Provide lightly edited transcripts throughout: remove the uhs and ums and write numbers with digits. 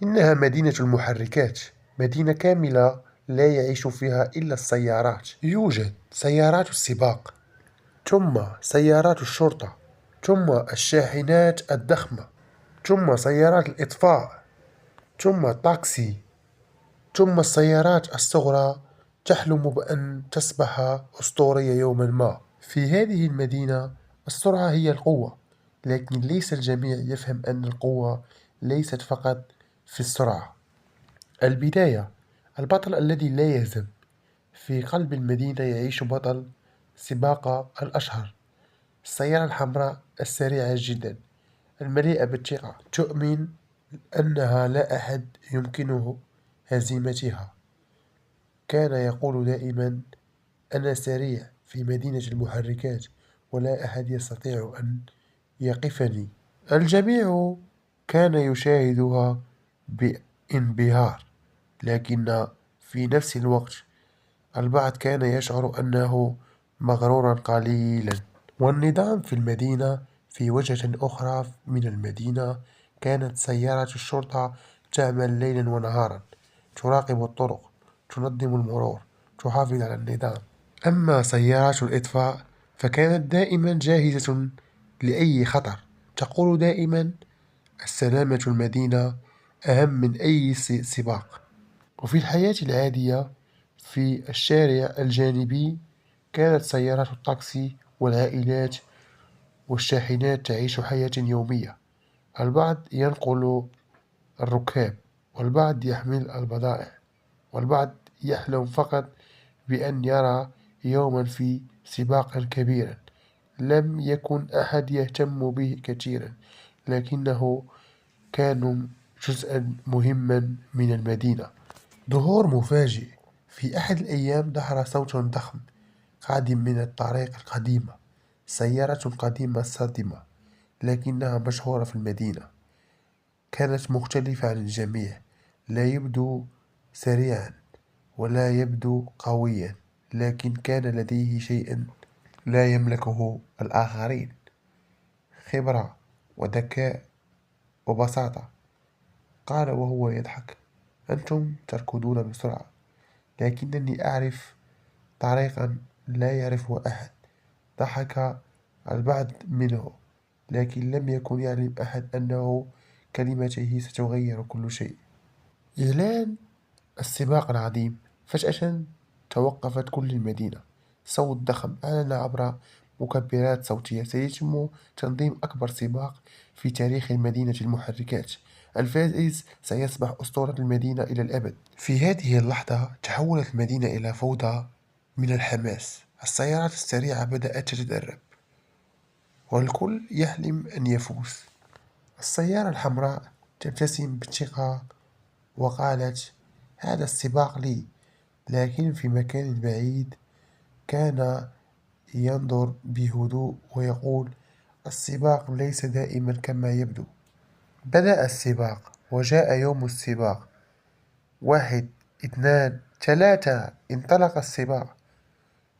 إنها مدينة المحركات، مدينة كاملة لا يعيش فيها إلا السيارات. يوجد سيارات السباق، ثم سيارات الشرطة، ثم الشاحنات الضخمة، ثم سيارات الإطفاء، ثم التاكسي، ثم السيارات الصغرى تحلم بأن تصبح أسطورية يوما ما. في هذه المدينة السرعة هي القوة، لكن ليس الجميع يفهم أن القوة ليست فقط في السرعة. البداية، البطل الذي لا يهزم. في قلب المدينة يعيش بطل سباق الأشهر، السيارة الحمراء السريعة جدا المليئة بالثقة، تؤمن أنها لا أحد يمكنه هزيمتها. كان يقول دائما: أنا سريع في مدينة المحركات ولا أحد يستطيع أن يقفني. الجميع كان يشاهدها بانبهار، لكن في نفس الوقت البعض كان يشعر أنه مغرورا قليلا. والنظام في المدينة، في وجهة أخرى من المدينة كانت سيارة الشرطة تعمل ليلا ونهارا، تراقب الطرق، تنظم المرور، تحافظ على النظام. أما سيارات الإطفاء فكانت دائما جاهزة لأي خطر، تقول دائما: السلامة المدينة أهم من أي سباق. وفي الحياة العادية، في الشارع الجانبي كانت سيارات التاكسي والعائلات والشاحنات تعيش حياة يومية. البعض ينقل الركاب، والبعض يحمل البضائع، والبعض يحلم فقط بأن يرى يوما في سباقا كبيرا. لم يكن أحد يهتم به كثيرا، لكنه كانوا جزءا مهما من المدينة. ظهور مفاجئ، في أحد الأيام ظهر صوت ضخم قادم من الطريق القديمة، سيارة قديمة صادمة لكنها مشهورة في المدينة. كانت مختلفة عن الجميع، لا يبدو سريعا ولا يبدو قويا، لكن كان لديه شيء لا يملكه الآخرين: خبرة وذكاء وبساطة. قال وهو يضحك: أنتم تركضون بسرعة، لكنني أعرف طريقا لا يعرفه أحد. ضحك البعض منه، لكن لم يكن يعلم أحد أنه كلمته ستغير كل شيء. إعلان السباق العظيم. فجأة توقفت كل المدينة. صوت ضخم أعلن عبر مكبرات صوتية: سيتم تنظيم أكبر سباق في تاريخ المدينة المحركات. الفائز سيصبح أسطورة المدينة إلى الأبد. في هذه اللحظة تحولت المدينة إلى فوضى من الحماس. السيارات السريعة بدأت تتدرب، والكل يحلم أن يفوز. السيارة الحمراء تبتسم بثقة وقالت: هذا السباق لي. لكن في مكان بعيد كان ينظر بهدوء ويقول: السباق ليس دائما كما يبدو. بدأ السباق، وجاء يوم السباق. 1 2 3 انطلق السباق.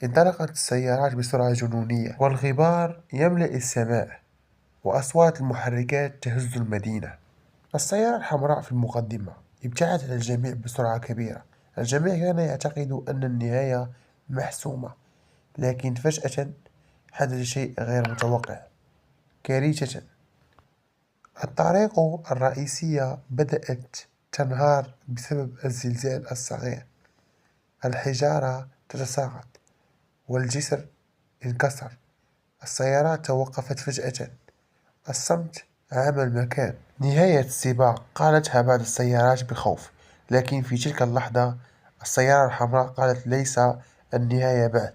انطلقت السيارات بسرعة جنونية، والغبار يملأ السماء، وأصوات المحركات تهز المدينة. السيارة الحمراء في المقدمة ابتعدت عن الجميع بسرعة كبيرة. الجميع كان يعتقد أن النهاية محسومة، لكن فجأة حدث شيء غير متوقع: كارثة. الطريق الرئيسية بدأت تنهار بسبب الزلزال الصغير. الحجارة تتساقط، والجسر انكسر. السيارات توقفت فجأة. الصمت عام المكان. نهاية السباق، قالتها بعض السيارات بخوف، لكن في تلك اللحظة السيارة الحمراء قالت: ليس النهاية بعد.